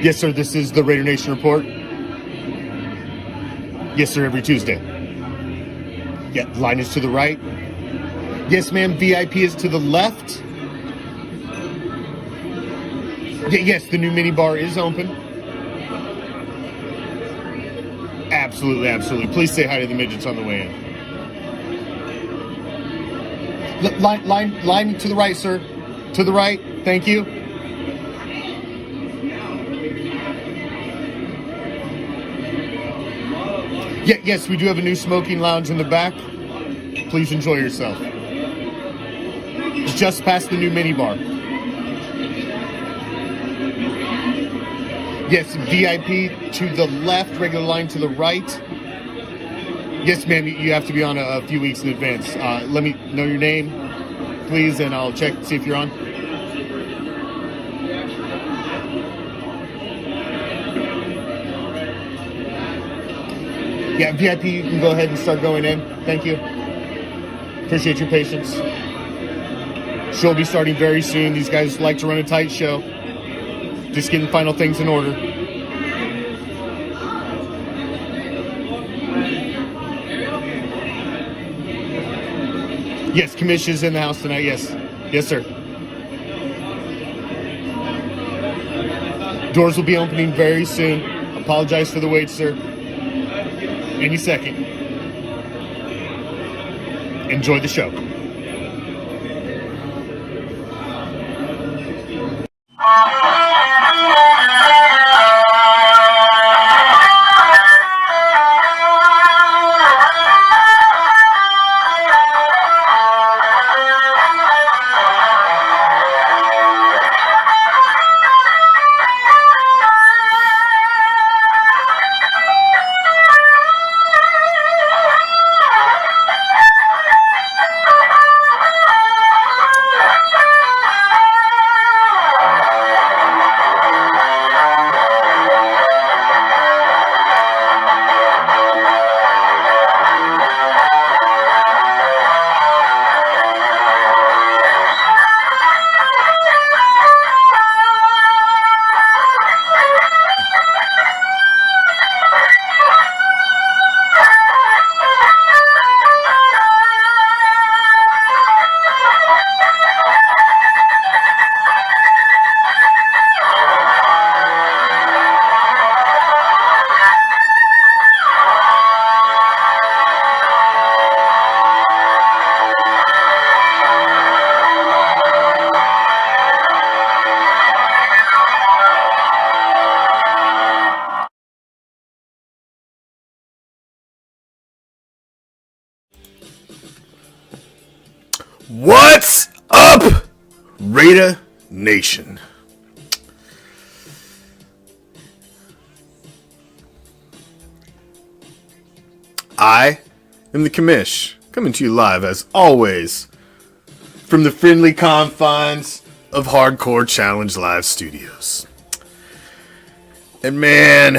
Yes, sir, this is the Raider Nation Report. Yes, sir, every Tuesday. Yeah, line is to the right. Yes, ma'am, VIP is to the left. Yes, the new mini bar is open. Absolutely, absolutely. Please say hi to the midgets on the way in. Line to the right, sir. To the right. Thank you. Yes, we do have a new smoking lounge in the back. Please enjoy yourself. It's just past the new mini bar. Yes, VIP to the left, regular line to the right. Yes, ma'am, you have to be on a few weeks in advance. Let me know your name, please, and I'll check to see if you're on. Yeah, VIP, you can go ahead and start going in. Thank you. Appreciate your patience. Show will be starting very soon. These guys like to run a tight show. Just getting final things in order. Yes, Commish is in the house tonight. Yes. Yes, sir. Doors will be opening very soon. Apologize for the wait, sir. Any second. Enjoy the show. What's up, Raider Nation? I am the Commish, coming to you live, as always, from the friendly confines of Hardcore Challenge Live Studios. And man,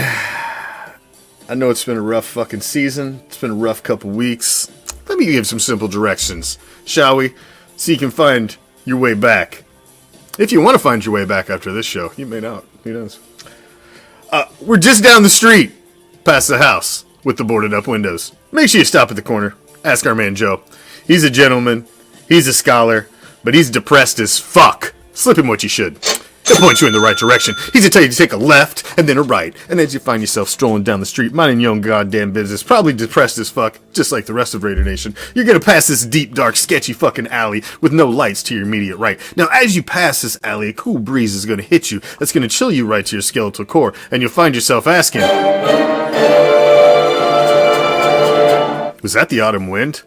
I know it's been a rough fucking season. It's been a rough couple weeks. Let me give some simple directions, shall we? So you can find your way back. If you want to find your way back after this show, you may not. Who knows? We're just down the street, past the house, with the boarded up windows. Make sure you stop at the corner. Ask our man Joe. He's a gentleman. He's a scholar. But he's depressed as fuck. Slip him what you should. He'll point you in the right direction. He's gonna tell you to take a left and then a right. And as you find yourself strolling down the street, minding your own goddamn business, probably depressed as fuck, just like the rest of Raider Nation, you're gonna pass this deep, dark, sketchy fucking alley with no lights to your immediate right. Now, as you pass this alley, a cool breeze is gonna hit you. That's gonna chill you right to your skeletal core. And you'll find yourself asking, was that the autumn wind?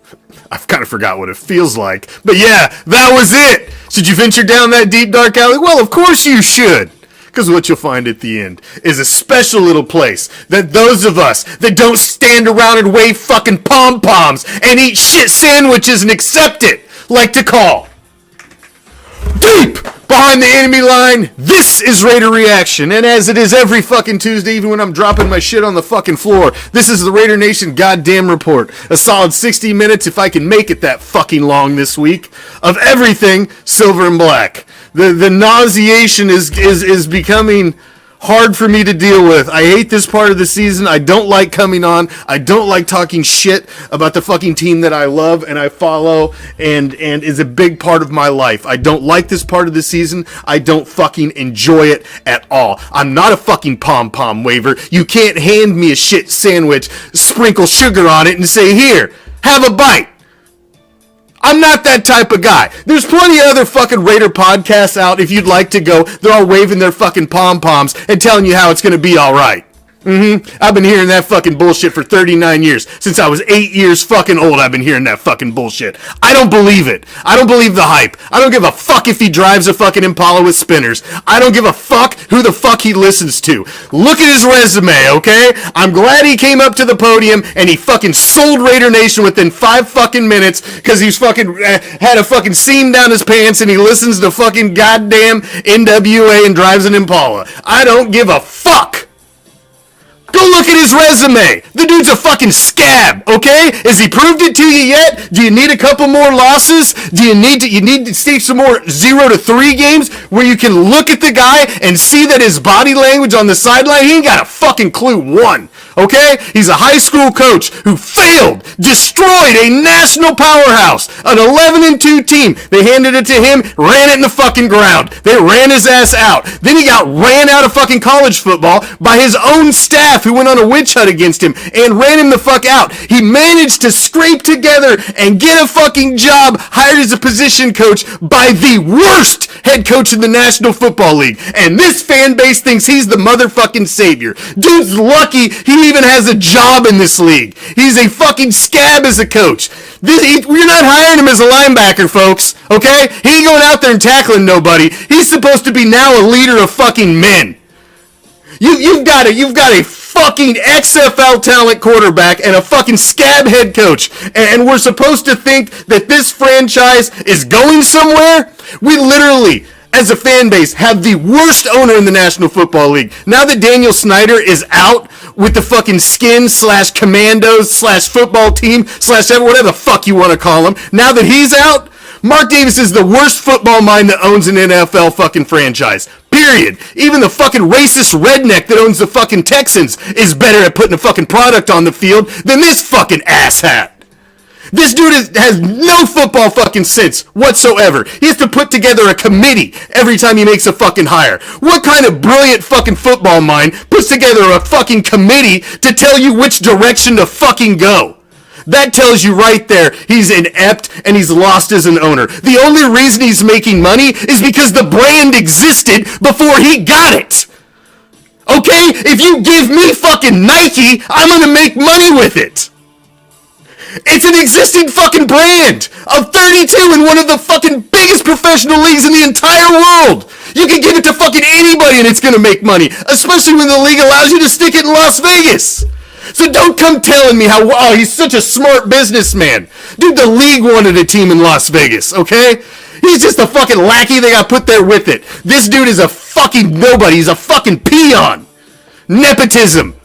I've kind of forgot what it feels like. But yeah, that was it! Should you venture down that deep, dark alley? Well, of course you should! Because what you'll find at the end is a special little place that those of us that don't stand around and wave fucking pom-poms and eat shit sandwiches and accept it like to call deep behind the enemy line. This is Raider Reaction, and as it is every fucking Tuesday, even when I'm dropping my shit on the fucking floor, this is the Raider Nation goddamn report. A solid 60 minutes, if I can make it that fucking long this week, of everything silver and black. The nauseation is becoming hard for me to deal with. I hate this part of the season. I don't like coming on. I don't like talking shit about the fucking team that I love and I follow and is a big part of my life. I don't like this part of the season. I don't fucking enjoy it at all. I'm not a fucking pom-pom waver. You can't hand me a shit sandwich, sprinkle sugar on it and say, here, have a bite. I'm not that type of guy. There's plenty of other fucking Raider podcasts out if you'd like to go. They're all waving their fucking pom-poms and telling you how it's going to be all right. I've been hearing that fucking bullshit for 39 years. Since I was 8 years fucking old, I've been hearing that fucking bullshit. I don't believe it. I don't believe the hype. I don't give a fuck if he drives a fucking Impala with spinners. I don't give a fuck who the fuck he listens to. Look at his resume, okay? I'm glad he came up to the podium and he fucking sold Raider Nation within 5 fucking minutes because he's fucking had a fucking seam down his pants and he listens to fucking goddamn NWA and drives an Impala. I don't give a fuck. Go look at his resume. The dude's a fucking scab, okay? Has he proved it to you yet? Do you need a couple more losses? Do you need to see some more 0-3 games where you can look at the guy and see that his body language on the sideline, he ain't got a fucking clue one, okay? He's a high school coach who failed, destroyed a national powerhouse, an 11-2 team. They handed it to him, ran it in the fucking ground. They ran his ass out. Then he got ran out of fucking college football by his own staff who went on a witch hunt against him and ran him the fuck out. He managed to scrape together and get a fucking job hired as a position coach by the worst head coach in the National Football League. And this fan base thinks he's the motherfucking savior. Dude's lucky he even has a job in this league. He's a fucking scab as a coach. We're not hiring him as a linebacker, folks, okay? He ain't going out there and tackling nobody. He's supposed to be now a leader of fucking men. You've got a fucking XFL talent quarterback and a fucking scab head coach, and we're supposed to think that this franchise is going somewhere? We literally, as a fan base, have the worst owner in the National Football League. Now that Daniel Snyder is out with the fucking Skins/Commandos/football team/whatever the fuck you want to call him, now that he's out, Mark Davis is the worst football mind that owns an NFL fucking franchise. Period. Even the fucking racist redneck that owns the fucking Texans is better at putting a fucking product on the field than this fucking asshat. This dude has no football fucking sense whatsoever. He has to put together a committee every time he makes a fucking hire. What kind of brilliant fucking football mind puts together a fucking committee to tell you which direction to fucking go? That tells you right there he's inept and he's lost as an owner. The only reason he's making money is because the brand existed before he got it. Okay? If you give me fucking Nike, I'm gonna make money with it. It's an existing fucking brand of 32 in one of the fucking biggest professional leagues in the entire world. You can give it to fucking anybody and it's gonna make money, especially when the league allows you to stick it in Las Vegas. So don't come telling me how, oh, he's such a smart businessman. Dude, the league wanted a team in Las Vegas, okay? He's just a fucking lackey they got put there with it. This dude is a fucking nobody. He's a fucking peon. Nepotism.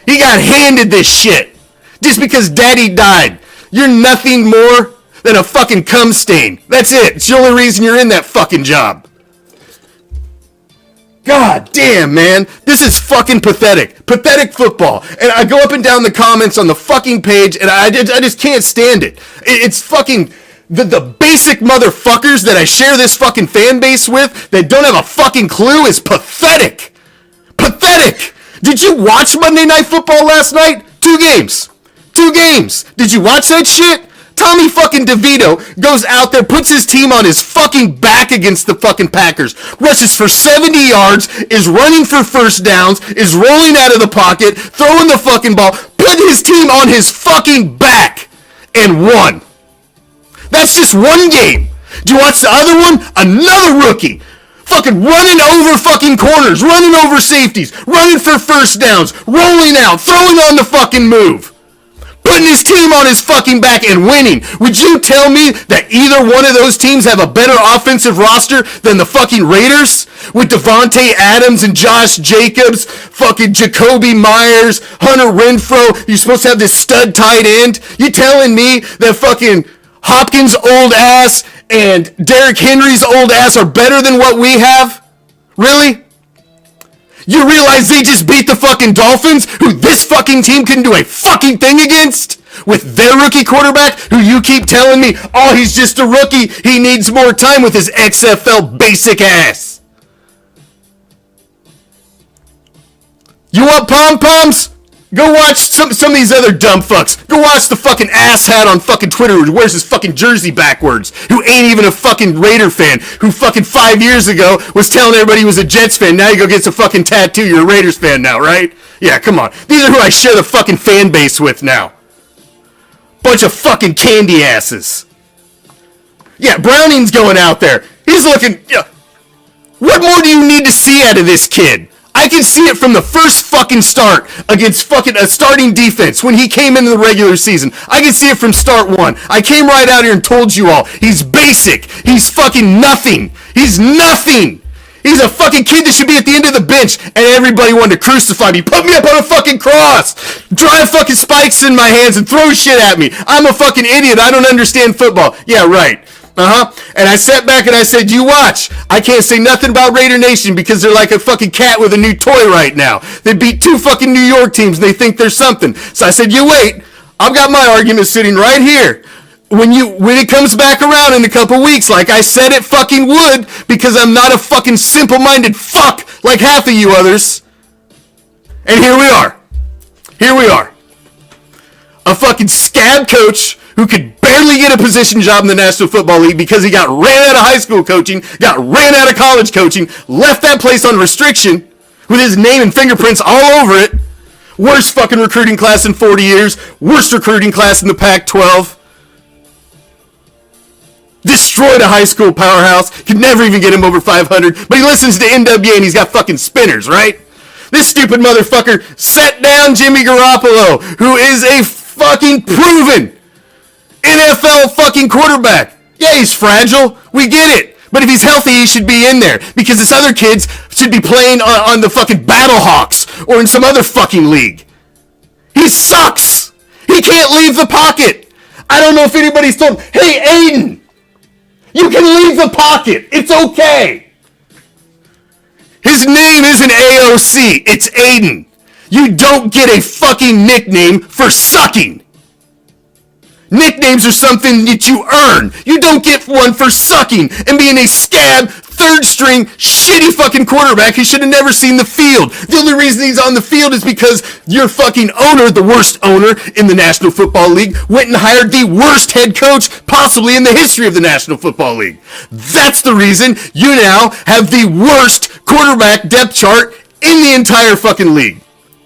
He got handed this shit. Just because daddy died. You're nothing more than a fucking cum stain. That's it. It's the only reason you're in that fucking job. God damn, man. This is fucking pathetic. Pathetic football. And I go up and down the comments on the fucking page, and I just can't stand it. It's fucking... The basic motherfuckers that I share this fucking fan base with that don't have a fucking clue is pathetic. Pathetic. Did you watch Monday Night Football last night? 2 games. 2 games. Did you watch that shit? Tommy fucking DeVito goes out there, puts his team on his fucking back against the fucking Packers, rushes for 70 yards, is running for first downs, is rolling out of the pocket, throwing the fucking ball, put his team on his fucking back, and won. That's just one game. Did you watch the other one? Another rookie. Fucking running over fucking corners, running over safeties, running for first downs, rolling out, throwing on the fucking move. Putting his team on his fucking back and winning. Would you tell me that either one of those teams have a better offensive roster than the fucking Raiders? With Devontae Adams and Josh Jacobs, fucking Jacoby Myers, Hunter Renfrow, you're supposed to have this stud tight end? You telling me that fucking Hopkins' old ass and Derrick Henry's old ass are better than what we have? Really? You realize they just beat the fucking Dolphins, who this fucking team couldn't do a fucking thing against? With their rookie quarterback, who you keep telling me, oh, he's just a rookie, he needs more time with his XFL basic ass. You want pom-poms? Go watch some of these other dumb fucks. Go watch the fucking asshat on fucking Twitter who wears his fucking jersey backwards, who ain't even a fucking Raider fan, who fucking 5 years ago was telling everybody he was a Jets fan. Now you go get a fucking tattoo, you're a Raiders fan now, right? Yeah, come on. These are who I share the fucking fan base with now. Bunch of fucking candy asses. Yeah, Browning's going out there. He's looking... What more do you need to see out of this kid? I can see it from the first fucking start against fucking a starting defense when he came into the regular season. I can see it from start one. I came right out here and told you all, he's basic. He's fucking nothing. He's nothing. He's a fucking kid that should be at the end of the bench, and everybody wanted to crucify me. Put me up on a fucking cross. Drive fucking spikes in my hands and throw shit at me. I'm a fucking idiot. I don't understand football. Yeah, right. And I sat back and I said, you watch. I can't say nothing about Raider Nation because they're like a fucking cat with a new toy right now. They beat 2 fucking New York teams and they think they're something. So I said, you wait. I've got my argument sitting right here. When it comes back around in a couple weeks, like I said it fucking would, because I'm not a fucking simple-minded fuck like half of you others. And here we are. Here we are. A fucking scab coach who could barely get a position job in the National Football League because he got ran out of high school coaching, got ran out of college coaching, left that place on restriction with his name and fingerprints all over it. Worst fucking recruiting class in 40 years. Worst recruiting class in the Pac-12. Destroyed a high school powerhouse. Could never even get him over 500. But he listens to NWA and he's got fucking spinners, right? This stupid motherfucker set down Jimmy Garoppolo, who is a fucking proven NFL fucking quarterback. Yeah, he's fragile. We get it. But if he's healthy, he should be in there. Because this other kids should be playing on the fucking Battlehawks or in some other fucking league. He sucks. He can't leave the pocket. I don't know if anybody's told him, hey, Aiden, you can leave the pocket. It's okay. His name isn't AOC. It's Aiden. You don't get a fucking nickname for sucking. Nicknames are something that you earn. You don't get one for sucking and being a scab, third-string, shitty fucking quarterback who should have never seen the field. The only reason he's on the field is because your fucking owner, the worst owner in the National Football League, went and hired the worst head coach possibly in the history of the National Football League. That's the reason you now have the worst quarterback depth chart in the entire fucking league.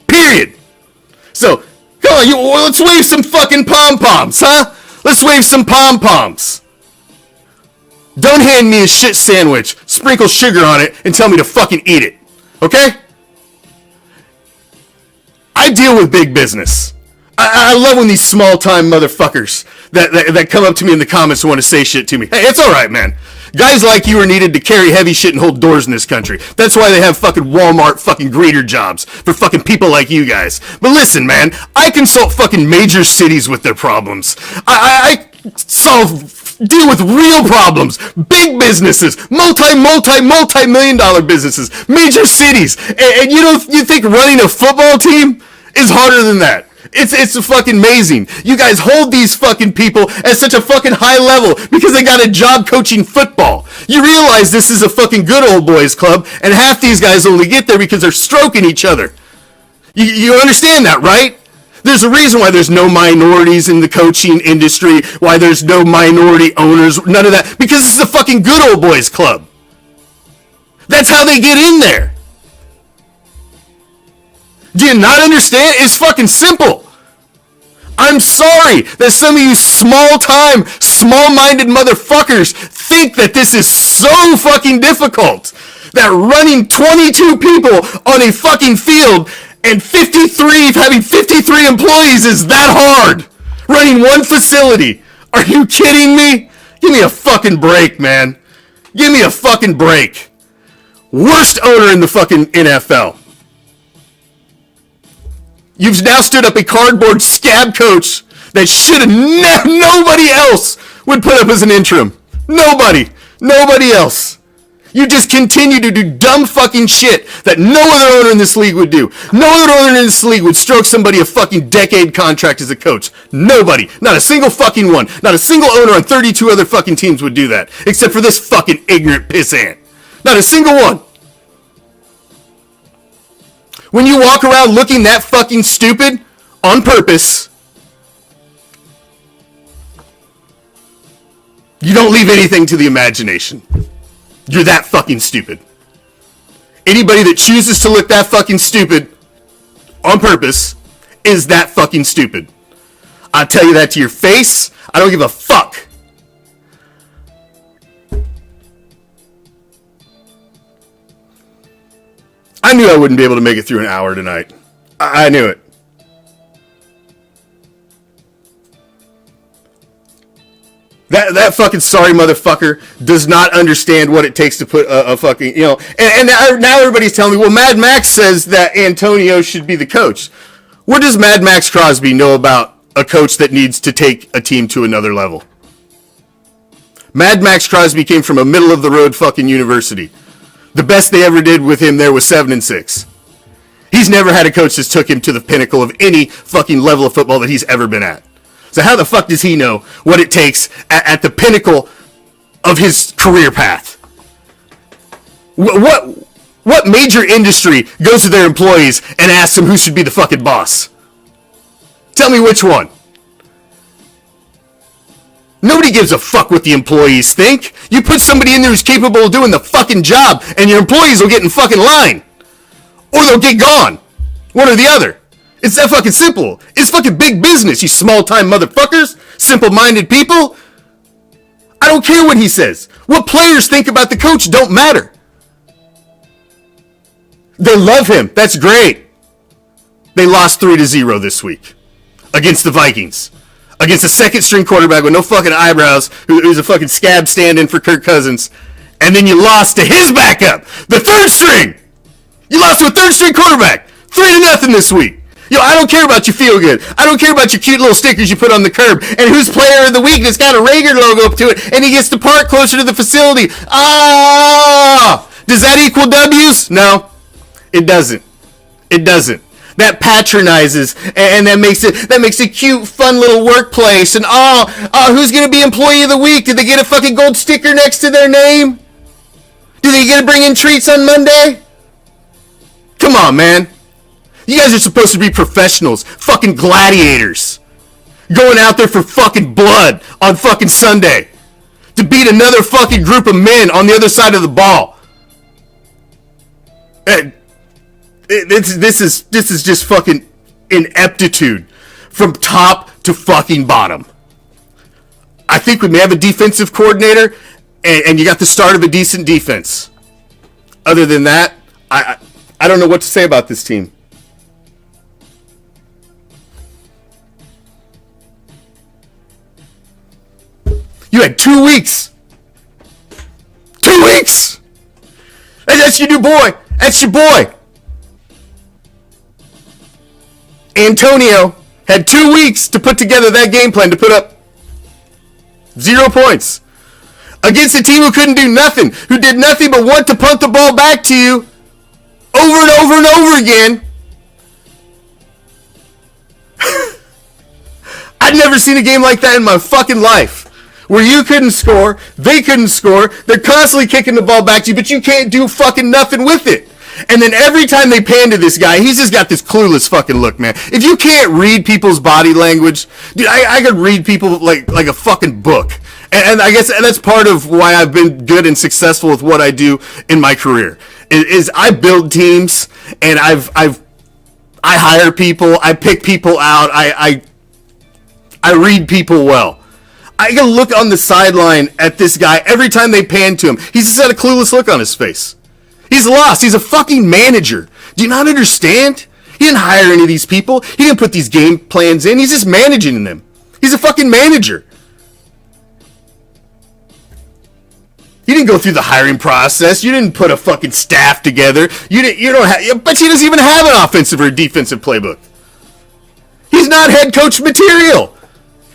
Period. So, come on, let's wave some fucking pom-poms, huh? Let's wave some pom-poms. Don't hand me a shit sandwich, sprinkle sugar on it, and tell me to fucking eat it. Okay? I deal with big business. I love when these small-time motherfuckers that come up to me in the comments and want to say shit to me. Hey, it's alright, man. Guys like you are needed to carry heavy shit and hold doors in this country. That's why they have fucking Walmart fucking greeter jobs for fucking people like you guys. But listen, man, I consult fucking major cities with their problems. I deal with real problems. Big businesses, multi-million dollar businesses, major cities. And you think running a football team is harder than that? It's fucking amazing. You guys hold these fucking people at such a fucking high level because they got a job coaching football. You realize this is a fucking good old boys club, and half these guys only get there because they're stroking each other. You understand that, right? There's a reason why there's no minorities in the coaching industry, why there's no minority owners, none of that, because this is a fucking good old boys club. That's how they get in there. Do you not understand? It's fucking simple. I'm sorry that some of you small-time, small-minded motherfuckers think that this is so fucking difficult. That running 22 people on a fucking field and having 53 employees is that hard. Running one facility. Are you kidding me? Give me a fucking break, man. Give me a fucking break. Worst owner in the fucking NFL. You've now stood up a cardboard scab coach that should have nobody else would put up as an interim. Nobody else. You just continue to do dumb fucking shit that no other owner in this league would do. No other owner in this league would stroke somebody a fucking decade contract as a coach. Nobody. Not a single fucking one. Not a single owner on 32 other fucking teams would do that. Except for this fucking ignorant pissant. Not a single one. When you walk around looking that fucking stupid on purpose, you don't leave anything to the imagination. You're that fucking stupid. Anybody that chooses to look that fucking stupid on purpose is that fucking stupid. I'll tell you that to your face. I don't give a fuck. I knew I wouldn't be able to make it through an hour tonight. I knew it. That fucking sorry motherfucker does not understand what it takes to put a fucking, you know, and now everybody's telling me, well, Mad Max says that Antonio should be the coach. What does Mad Max Crosby know about a coach that needs to take a team to another level? Mad Max Crosby came from a middle of the road fucking university. The best they ever did with him there was 7-6. He's never had a coach that's took him to the pinnacle of any fucking level of football that he's ever been at. So how the fuck does he know what it takes at the pinnacle of his career path? What major industry goes to their employees and asks them who should be the fucking boss? Tell me which one. Nobody gives a fuck what the employees think. You put somebody in there who's capable of doing the fucking job, and your employees will get in fucking line. Or they'll get gone. One or the other. It's that fucking simple. It's fucking big business, you small-time motherfuckers. Simple-minded people. I don't care what he says. What players think about the coach don't matter. They love him. That's great. They lost 3-0 this week. Against the Vikings. Against a second-string quarterback with no fucking eyebrows, who's a fucking scab stand-in for Kirk Cousins. And then you lost to his backup, the third string. You lost to a third-string quarterback. 3-0 this week. Yo, I don't care about your feel good. I don't care about your cute little stickers you put on the curb. And who's player of the week that's got a Rager logo up to it, and he gets to park closer to the facility. Ah! Does that equal W's? No. It doesn't. It doesn't. That patronizes, and that makes a cute, fun little workplace. And who's gonna be employee of the week? Did they get a fucking gold sticker next to their name? Do they get to bring in treats on Monday? Come on, man. You guys are supposed to be professionals, fucking gladiators, going out there for fucking blood on fucking Sunday to beat another fucking group of men on the other side of the ball. This is just fucking ineptitude from top to fucking bottom. I think we may have a defensive coordinator, and you got the start of a decent defense. Other than that, I don't know what to say about this team. You had 2 weeks. 2 weeks! And that's your new boy. That's your boy. Antonio had 2 weeks to put together that game plan to put up 0 points. Against a team who couldn't do nothing. Who did nothing but want to punt the ball back to you over and over and over again. I'd never seen a game like that in my fucking life. Where you couldn't score, they couldn't score, they're constantly kicking the ball back to you, but you can't do fucking nothing with it. And then every time they pan to this guy, he's just got this clueless fucking look, man. If you can't read people's body language, dude, I could read people like a fucking book. And I guess that's part of why I've been good and successful with what I do in my career. Is I build teams, and I hire people, I pick people out, I read people well. I can look on the sideline at this guy every time they pan to him. He's just got a clueless look on his face. He's lost. He's a fucking manager. Do you not understand? He didn't hire any of these people. He didn't put these game plans in. He's just managing them. He's a fucking manager. You didn't go through the hiring process. You didn't put a fucking staff together. You don't have, but he doesn't even have an offensive or defensive playbook. He's not head coach material.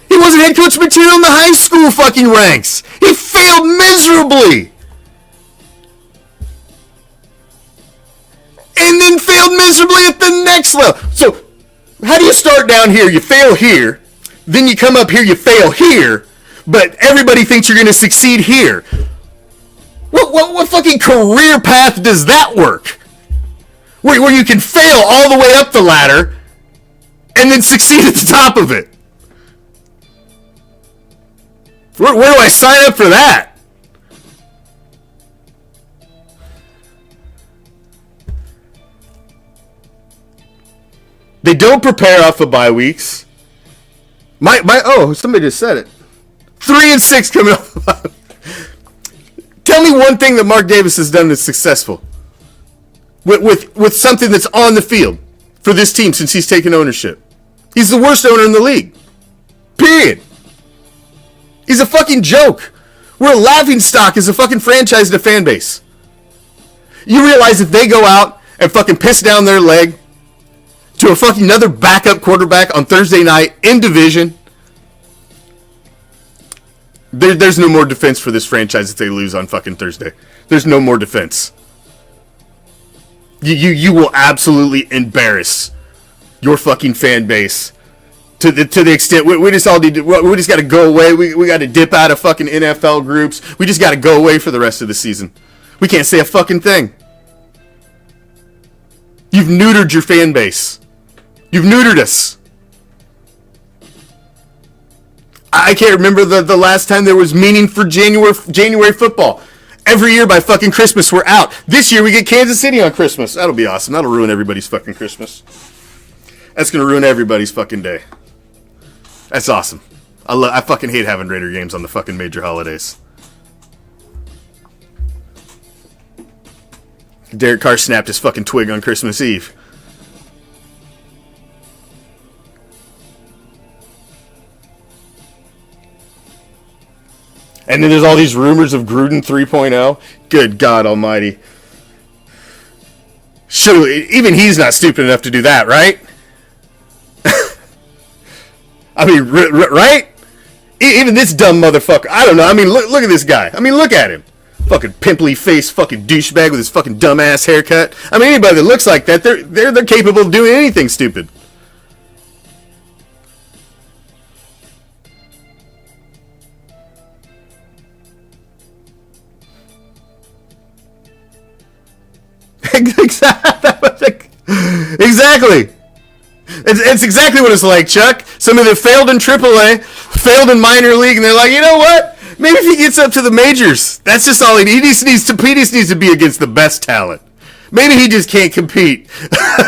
He wasn't head coach material in the high school fucking ranks. He failed miserably. and then failed miserably at the next level. So, how do you start down here? You fail here, then you come up here, you fail here, but everybody thinks you're going to succeed here. What fucking career path does that work? Where you can fail all the way up the ladder and then succeed at the top of it. Where do I sign up for that? They don't prepare off of bye weeks. Somebody just said it. 3-6 coming off. Tell me one thing that Mark Davis has done that's successful with something that's on the field for this team since he's taken ownership. He's the worst owner in the league. Period. He's a fucking joke. We're a laughingstock as a fucking franchise to fan base. You realize if they go out and fucking piss down their leg to a fucking another backup quarterback on Thursday night in division, there's no more defense for this franchise if they lose on fucking Thursday. There's no more defense. You will absolutely embarrass your fucking fan base to the extent we just all need to, we just got to go away. We got to dip out of fucking NFL groups. We just got to go away for the rest of the season. We can't say a fucking thing. You've neutered your fan base. You've neutered us. I can't remember the last time there was meaning for January football. Every year by fucking Christmas we're out. This year we get Kansas City on Christmas. That'll be awesome. That'll ruin everybody's fucking Christmas. That's gonna ruin everybody's fucking day. That's awesome. I fucking hate having Raider games on the fucking major holidays. Derek Carr snapped his fucking twig on Christmas Eve. And then there's all these rumors of Gruden 3.0. Good God almighty. Surely, even he's not stupid enough to do that, right? I mean, right? Even this dumb motherfucker. I don't know. I mean, look at this guy. I mean, look at him. Fucking pimply face, fucking douchebag with his fucking dumbass haircut. I mean, anybody that looks like that, they're capable of doing anything stupid. Exactly. It's exactly what it's like, Chuck. Somebody that failed in AAA, failed in minor league, and they're like, you know what? Maybe if he gets up to the majors, that's just all he needs. He just needs to be against the best talent. Maybe he just can't compete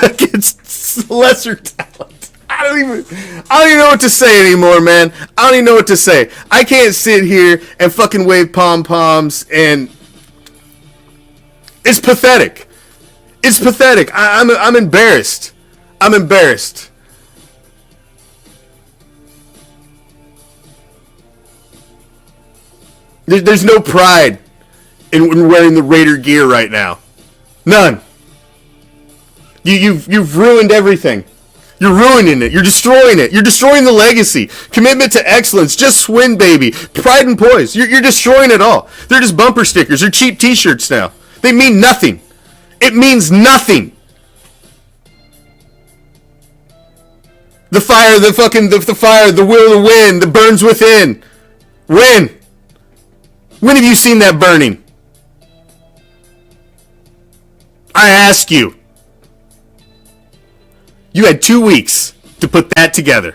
against lesser talent. I don't even know what to say anymore, man. I don't even know what to say. I can't sit here and fucking wave pom-poms, and it's pathetic. It's pathetic. I'm embarrassed. I'm embarrassed. There's no pride in wearing the Raider gear right now. None. You've ruined everything. You're ruining it. You're destroying it. You're destroying the legacy. Commitment to excellence. Just win, baby. Pride and poise. You're destroying it all. They're just bumper stickers. They're cheap t-shirts now. They mean nothing. It means nothing. The fire, the fire, the will to win, that burns within. When? When have you seen that burning? I ask you. You had 2 weeks to put that together.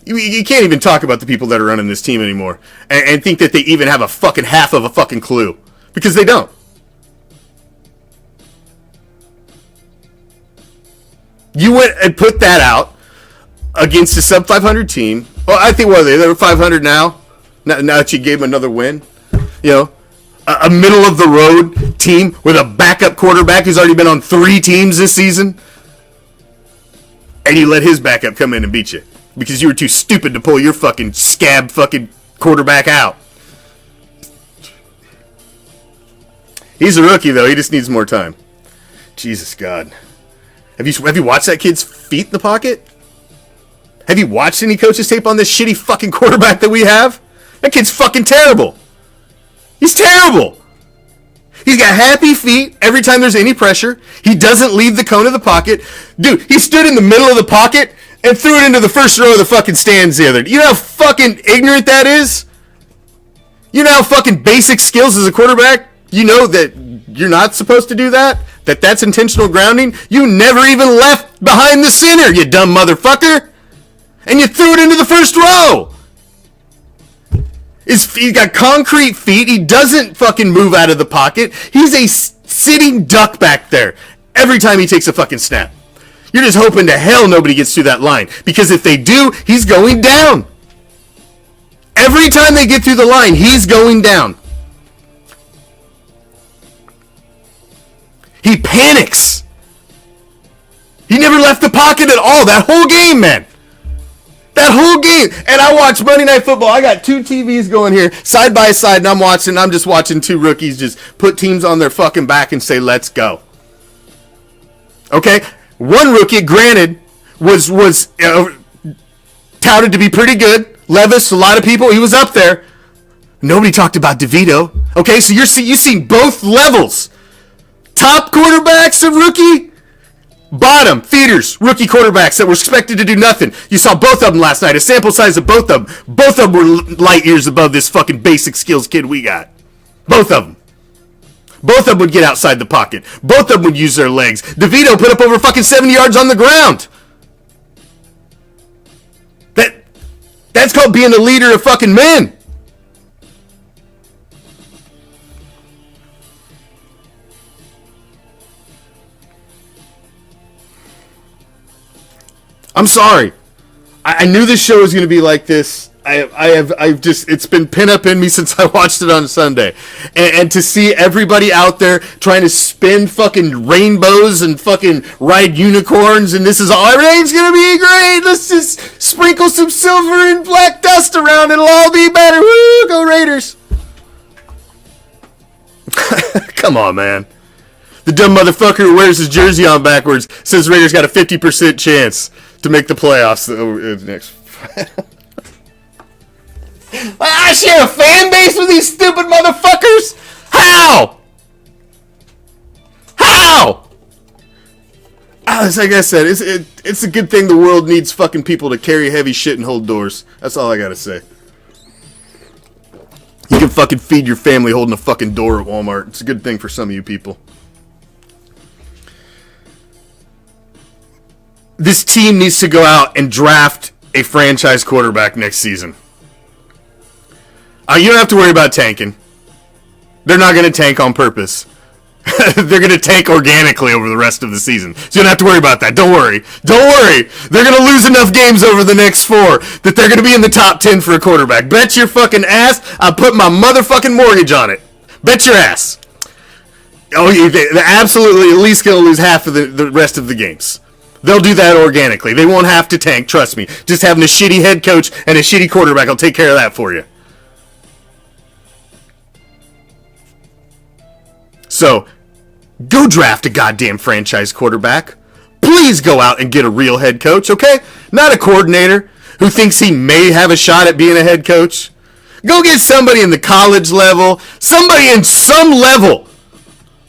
You can't even talk about the people that are running this team anymore and think that they even have a fucking half of a fucking clue. Because they don't. You went and put that out against a sub 500 team. Well, I think they were 500 now. Now that you gave them another win, you know, a middle of the road team with a backup quarterback who's already been on 3 teams this season, and you let his backup come in and beat you because you were too stupid to pull your fucking scab fucking quarterback out. He's a rookie though. He just needs more time. Jesus God. Have you watched that kid's feet in the pocket? Have you watched any coaches tape on this shitty fucking quarterback that we have? That kid's fucking terrible. He's terrible. He's got happy feet every time there's any pressure. He doesn't leave the cone of the pocket. Dude, he stood in the middle of the pocket and threw it into the first row of the fucking stands the other day. You know how fucking ignorant that is? You know how fucking basic skills as a quarterback? You know that you're not supposed to do that? That's intentional grounding? You never even left behind the center, you dumb motherfucker! And you threw it into the first row! He's got concrete feet. He doesn't fucking move out of the pocket. He's a sitting duck back there every time he takes a fucking snap. You're just hoping to hell nobody gets through that line. Because if they do, he's going down. Every time they get through the line, he's going down. He panics. He never left the pocket at all. That whole game, man. That whole game. And I watch Monday Night Football. I got two TVs going here, side by side, and I'm just watching two rookies just put teams on their fucking back and say, let's go. Okay? One rookie, granted, was touted to be pretty good. Levis, a lot of people, he was up there. Nobody talked about DeVito. Okay, so you've seen both levels. Top quarterbacks of rookie, bottom feeders, rookie quarterbacks that were expected to do nothing. You saw both of them last night. A sample size of both of them. Both of them were light years above this fucking basic skills kid we got. Both of them. Both of them would get outside the pocket. Both of them would use their legs. DeVito put up over fucking 70 yards on the ground. That's called being a leader of fucking men. I'm sorry. I knew this show was going to be like this. It's been pinned up in me since I watched it on Sunday. And to see everybody out there trying to spin fucking rainbows and fucking ride unicorns and this is all, everything's going to be great. Let's just sprinkle some silver and black dust around. It'll all be better. Woo, go Raiders. Come on, man. The dumb motherfucker who wears his jersey on backwards says Raiders got a 50% chance to make the playoffs next. I share a fan base with these stupid motherfuckers? How? It's like I said, it's a good thing the world needs fucking people to carry heavy shit and hold doors. That's all I gotta say. You can fucking feed your family holding a fucking door at Walmart. It's a good thing for some of you people. This team needs to go out and draft a franchise quarterback next season. You don't have to worry about tanking. They're not going to tank on purpose. They're going to tank organically over the rest of the season. So you don't have to worry about that. Don't worry. They're going to lose enough games over the next 4 that they're going to be in the top 10 for a quarterback. Bet your fucking ass I put my motherfucking mortgage on it. Bet your ass. Oh, they're absolutely at least going to lose half of the rest of the games. They'll do that organically. They won't have to tank, trust me. Just having a shitty head coach and a shitty quarterback will take care of that for you. So, go draft a goddamn franchise quarterback. Please go out and get a real head coach, okay? Not a coordinator who thinks he may have a shot at being a head coach. Go get somebody in the college level, somebody in some level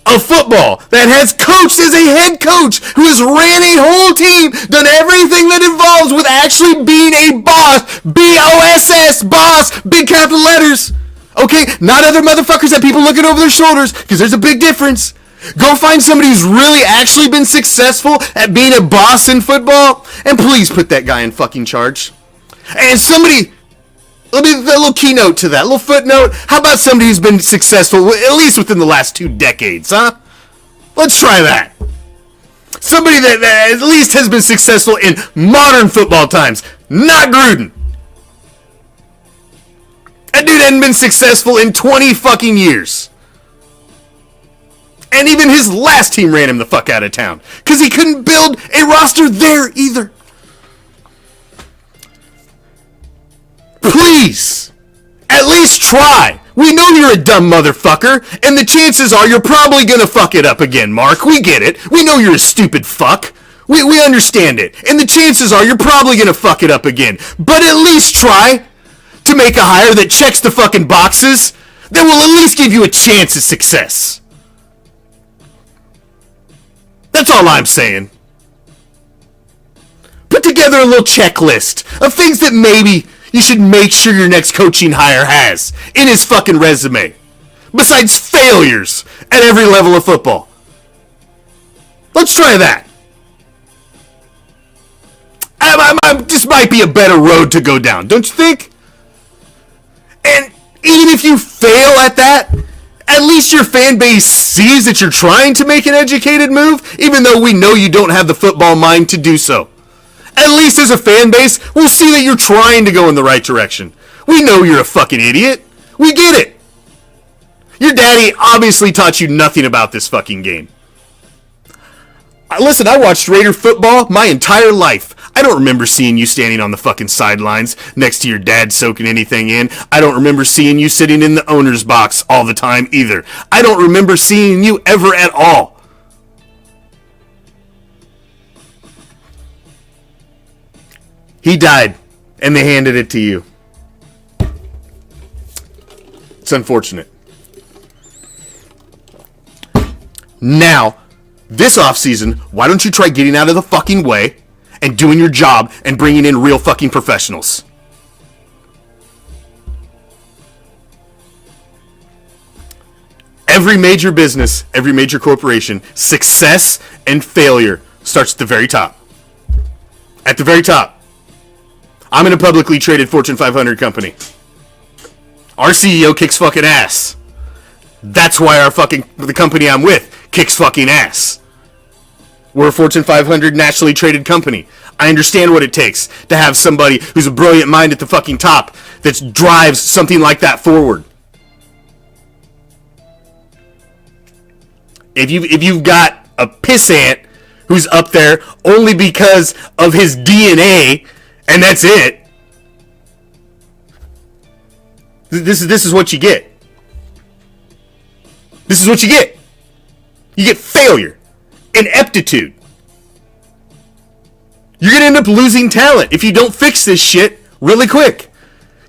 of football that has coached as a head coach, who has ran a whole team, done everything that involves with actually being a boss, B-O-S-S, boss, big capital letters. Okay, not other motherfuckers that people looking over their shoulders, because there's a big difference. Go find somebody who's really actually been successful at being a boss in football, and please put that guy in fucking charge. And somebody, let me a little keynote to that, a little footnote. How about somebody who's been successful at least within the last 2 decades, huh? Let's try that. Somebody that at least has been successful in modern football times, not Gruden. That dude hadn't been successful in 20 fucking years. And even his last team ran him the fuck out of town. Because he couldn't build a roster there either. Please, at least try. We know you're a dumb motherfucker, and the chances are you're probably gonna fuck it up again, Mark. We get it. We know you're a stupid fuck. We understand it. And the chances are you're probably gonna fuck it up again. But at least try to make a hire that checks the fucking boxes that will at least give you a chance of success. That's all I'm saying. Put together a little checklist of things that maybe you should make sure your next coaching hire has in his fucking resume. Besides failures at every level of football. Let's try that. This might be a better road to go down, don't you think? And even if you fail at that, at least your fan base sees that you're trying to make an educated move, even though we know you don't have the football mind to do so. At least as a fan base, we'll see that you're trying to go in the right direction. We know you're a fucking idiot. We get it. Your daddy obviously taught you nothing about this fucking game. Listen, I watched Raider football my entire life. I don't remember seeing you standing on the fucking sidelines next to your dad soaking anything in. I don't remember seeing you sitting in the owner's box all the time either. I don't remember seeing you ever at all. He died, and they handed it to you. It's unfortunate. Now, this offseason, why don't you try getting out of the fucking way and doing your job and bringing in real fucking professionals? Every major business, every major corporation, success and failure starts at the very top. At the very top. I'm in a publicly traded Fortune 500 company. Our CEO kicks fucking ass. That's why the company I'm with kicks fucking ass. We're a Fortune 500 nationally traded company. I understand what it takes to have somebody who's a brilliant mind at the fucking top that drives something like that forward. If you've got a pissant who's up there only because of his DNA, and that's it, this is what you get. This is what you get. You get failure, ineptitude. You're going to end up losing talent if you don't fix this shit really quick.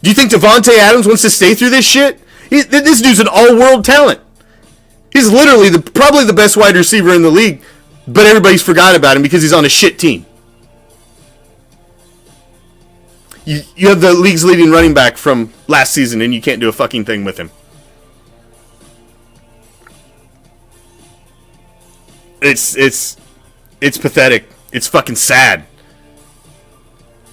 Do you think Devontae Adams wants to stay through this shit? This dude's an all-world talent. He's literally probably the best wide receiver in the league, but everybody's forgot about him because he's on a shit team. You have the league's leading running back from last season, and you can't do a fucking thing with him. It's pathetic. It's fucking sad.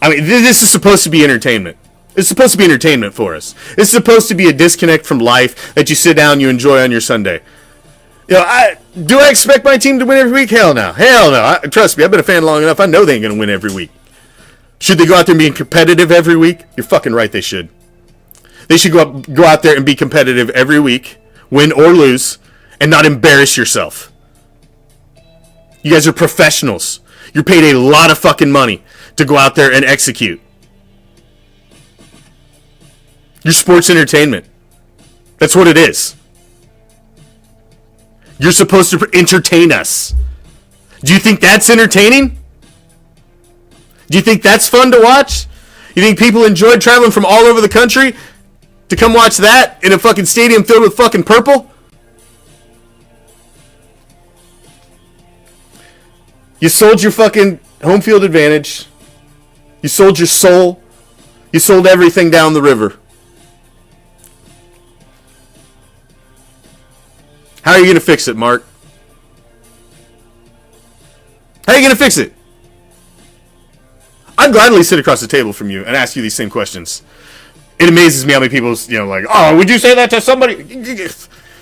I mean, this is supposed to be entertainment. It's supposed to be entertainment for us. It's supposed to be a disconnect from life that you sit down, you enjoy on your Sunday. You know, do I expect my team to win every week? Hell no. Hell no. Trust me, I've been a fan long enough. I know they ain't going to win every week. Should they go out there and be competitive every week? You're fucking right, they should. They should go out there and be competitive every week, win or lose, and not embarrass yourself. You guys are professionals. You're paid a lot of fucking money to go out there and execute. You're sports entertainment. That's what it is. You're supposed to entertain us. Do you think that's entertaining? Do you think that's fun to watch? You think people enjoy traveling from all over the country to come watch that in a fucking stadium filled with fucking purple? You sold your fucking home field advantage. You sold your soul. You sold everything down the river. How are you going to fix it, Mark? How are you going to fix it? I'd gladly sit across the table from you and ask you these same questions. It amazes me how many people, like, oh, would you say that to somebody?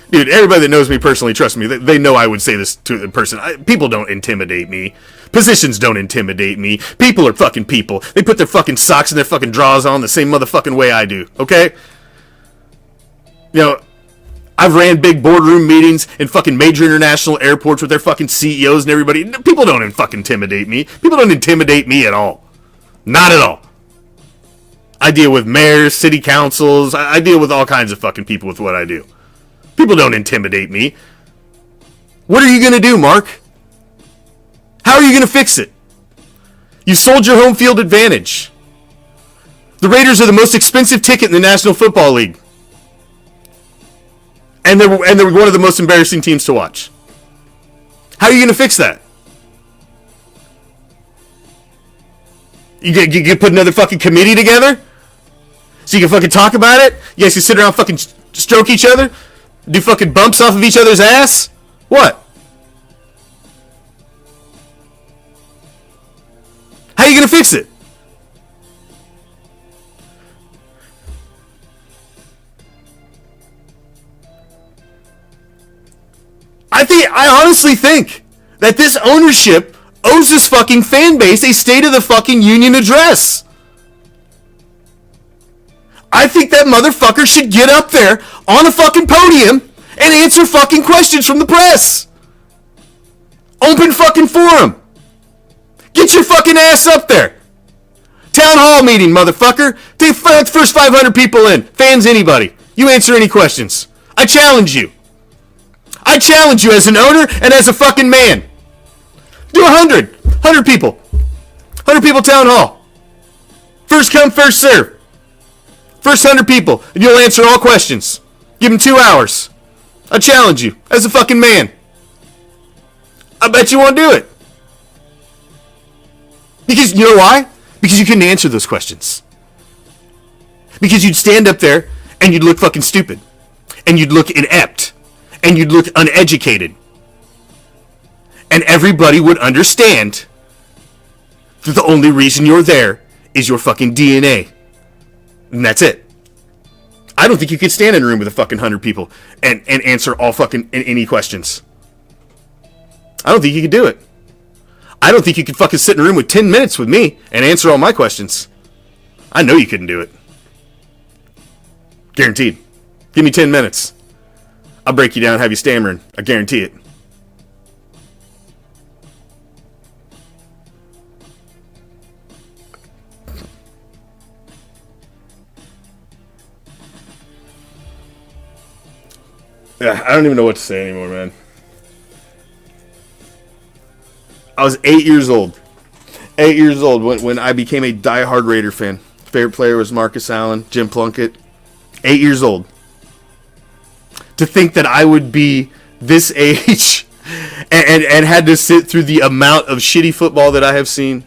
Dude, everybody that knows me personally, trust me, they know I would say this to a person. People don't intimidate me. Positions don't intimidate me. People are fucking people. They put their fucking socks and their fucking drawers on the same motherfucking way I do, okay? I've ran big boardroom meetings in fucking major international airports with their fucking CEOs and everybody. People don't fucking intimidate me. People don't intimidate me at all. Not at all. I deal with mayors, city councils. I deal with all kinds of fucking people with what I do. People don't intimidate me. What are you going to do, Mark? How are you going to fix it? You sold your home field advantage. The Raiders are the most expensive ticket in the National Football League. And they're one of the most embarrassing teams to watch. How are you going to fix that? You put another fucking committee together? So you can fucking talk about it? You guys can sit around fucking stroke each other? Do fucking bumps off of each other's ass? What? How are you gonna fix it? I honestly think that this ownership owes this fucking fan base a State of the fucking Union address. I think that motherfucker should get up there on a fucking podium and answer fucking questions from the press. Open fucking forum. Get your fucking ass up there. Town hall meeting, motherfucker. Take the first 500 people in. Fans, anybody. You answer any questions. I challenge you. I challenge you as an owner and as a fucking man. Do 100. 100 people. 100 people town hall. First come, first serve. First 100 people, and you'll answer all questions. Give them 2 hours. I challenge you as a fucking man. I bet you won't do it. Because, you know why? Because you couldn't answer those questions. Because you'd stand up there, and you'd look fucking stupid. And you'd look inept. And you'd look uneducated. And everybody would understand that the only reason you're there is your fucking DNA. And that's it. I don't think you could stand in a room with a fucking 100 people and answer all fucking any questions. I don't think you could do it. I don't think you could fucking sit in a room with 10 minutes with me and answer all my questions. I know you couldn't do it. Guaranteed. Give me 10 minutes. I'll break you down and have you stammering. I guarantee it. Yeah, I don't even know what to say anymore, man. I was 8 years old. 8 years old when I became a diehard Raider fan. Favorite player was Marcus Allen, Jim Plunkett. 8 years old. To think that I would be this age and had to sit through the amount of shitty football that I have seen.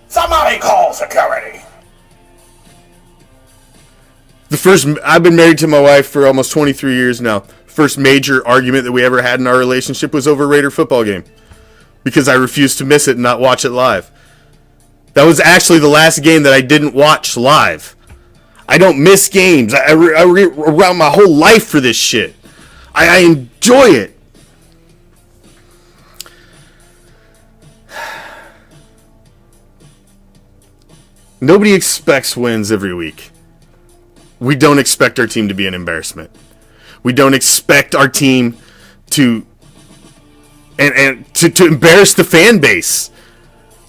Somebody call security. I've been married to my wife for almost 23 years now. First major argument that we ever had in our relationship was over a Raider football game. Because I refused to miss it and not watch it live. That was actually the last game that I didn't watch live. I don't miss games. I around my whole life for this shit. I enjoy it. Nobody expects wins every week. We don't expect our team to be an embarrassment. We don't expect our team to to embarrass the fan base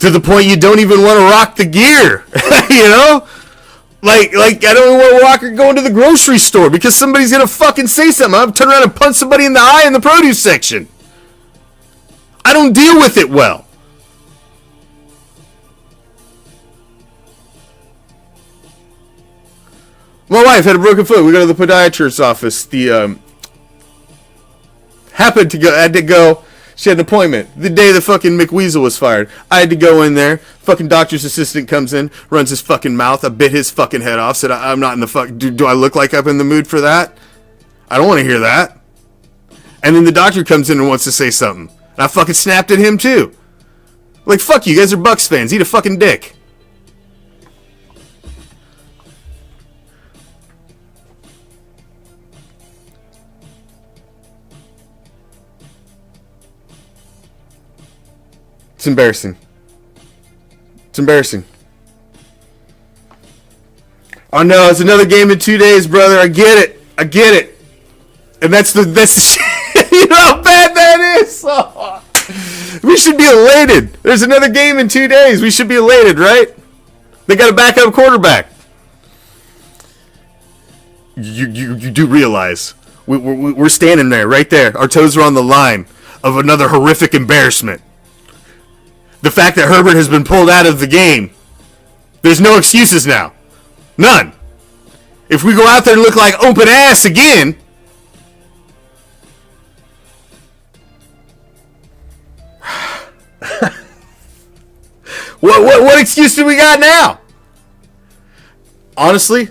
to the point you don't even want to rock the gear. You know? Like I don't even want to rock or go into the grocery store because somebody's going to fucking say something. I'll turn around and punch somebody in the eye in the produce section. I don't deal with it well. My wife had a broken foot. We go to the podiatrist's office. Had to go. She had an appointment the day the fucking McWeasel was fired. I had to go in there. Fucking doctor's assistant comes in, runs his fucking mouth. I bit his fucking head off. Said, I'm not in the fuck. Do I look like I'm in the mood for that? I don't want to hear that. And then the doctor comes in and wants to say something. And I fucking snapped at him too. Like, fuck you guys are Bucks fans. Eat a fucking dick. It's embarrassing. It's embarrassing. Oh no, it's another game in 2 days, brother. I get it. And that's the shit. You know how bad that is? Oh. We should be elated. There's another game in 2 days. We should be elated, right? They got a backup quarterback. You do realize we're standing there, right there. Our toes are on the line of another horrific embarrassment. The fact that Herbert has been pulled out of the game, there's no excuses now. None. If we go out there and look like open ass again, What excuse do we got now? Honestly,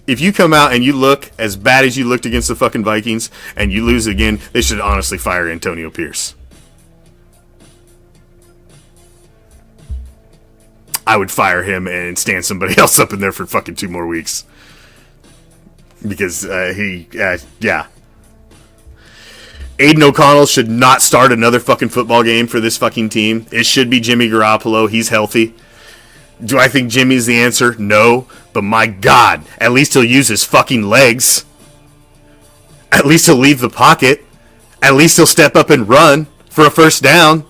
if you come out and you look as bad as you looked against the fucking Vikings and you lose again, they should honestly fire Antonio Pierce. I would fire him and stand somebody else up in there for fucking 2 more weeks. Because yeah. Aiden O'Connell should not start another fucking football game for this fucking team. It should be Jimmy Garoppolo. He's healthy. Do I think Jimmy's the answer? No. But my God, at least he'll use his fucking legs. At least he'll leave the pocket. At least he'll step up and run for a first down.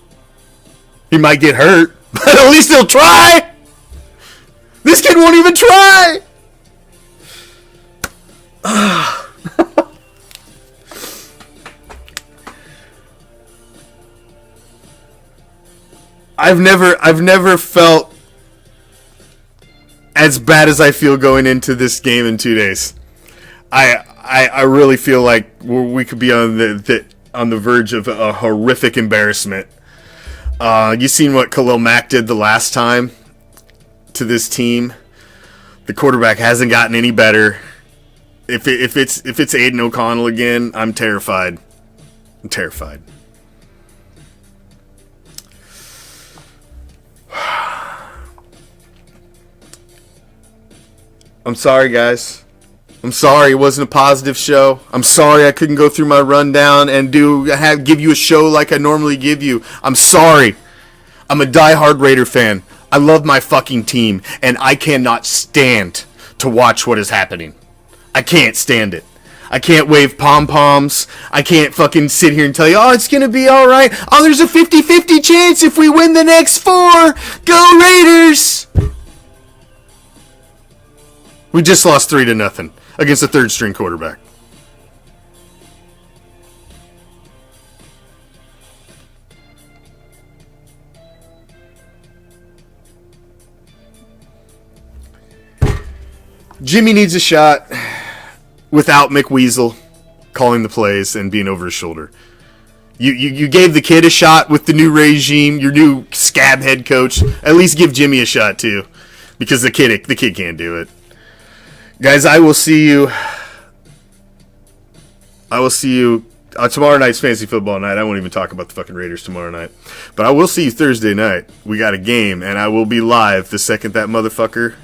He might get hurt, but at least he'll try. This kid won't even try. I've never felt as bad as I feel going into this game in 2 days. I really feel like we could be on the verge of a horrific embarrassment. You seen what Khalil Mack did the last time to this team? The quarterback hasn't gotten any better. If it's Aiden O'Connell again, I'm terrified. I'm terrified. I'm sorry, guys. I'm sorry it wasn't a positive show. I'm sorry I couldn't go through my rundown and give you a show like I normally give you. I'm sorry. I'm a diehard Raider fan. I love my fucking team, and I cannot stand to watch what is happening. I can't stand it. I can't wave pom-poms. I can't fucking sit here and tell you, oh, it's going to be all right. Oh, there's a 50-50 chance if we win the next 4. Go Raiders! We just lost 3-0 against a third-string quarterback. Jimmy needs a shot without McWeasel calling the plays and being over his shoulder. You gave the kid a shot with the new regime, your new scab head coach. At least give Jimmy a shot too, because the kid can't do it. Guys, I will see you tomorrow night's fantasy football night. I won't even talk about the fucking Raiders tomorrow night. But I will see you Thursday night. We got a game, and I will be live the second that motherfucker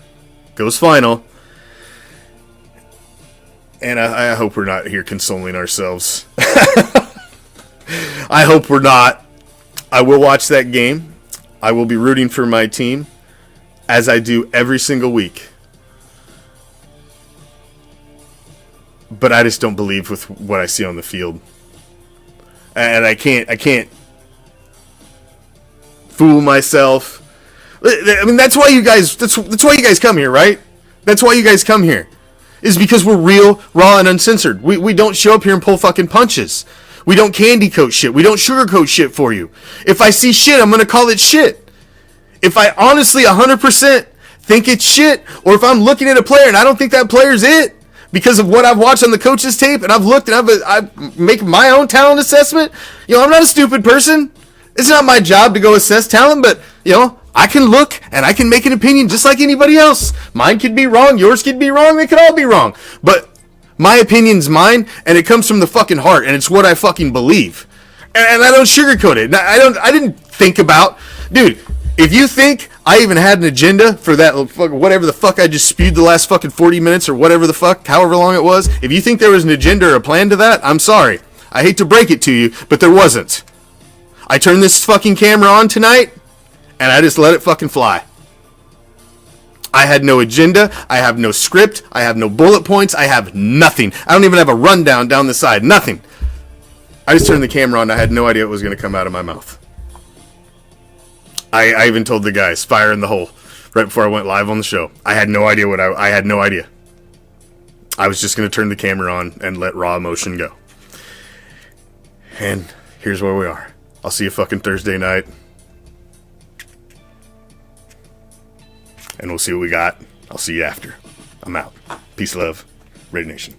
goes final. And I hope we're not here consoling ourselves. I hope we're not. I will watch that game. I will be rooting for my team, as I do every single week. But I just don't believe with what I see on the field. And I can't fool myself. I mean, that's why you guys come here, right? That's why you guys come here. Is because we're real, raw, and uncensored. We don't show up here and pull fucking punches. We don't candy coat shit. We don't sugarcoat shit for you. If I see shit, I'm going to call it shit. If I honestly 100% think it's shit, or if I'm looking at a player and I don't think that player's it, because of what I've watched on the coach's tape, and I've looked and I make my own talent assessment, I'm not a stupid person. It's not my job to go assess talent, but, I can look and I can make an opinion just like anybody else. Mine could be wrong, yours could be wrong, they could all be wrong. But my opinion's mine, and it comes from the fucking heart, and it's what I fucking believe. And I don't sugarcoat it. I didn't think about, dude, if you think I even had an agenda for that, whatever the fuck I just spewed the last fucking 40 minutes or whatever the fuck, however long it was, if you think there was an agenda or a plan to that, I'm sorry. I hate to break it to you, but there wasn't. I turned this fucking camera on tonight, and I just let it fucking fly. I had no agenda. I have no script. I have no bullet points. I have nothing. I don't even have a rundown down the side. Nothing. I just turned the camera on. I had no idea what was going to come out of my mouth. I even told the guys, fire in the hole, right before I went live on the show. I had no idea I had no idea. I was just going to turn the camera on and let raw emotion go. And here's where we are. I'll see you fucking Thursday night. And we'll see what we got. I'll see you after. I'm out. Peace, love. Raider Nation.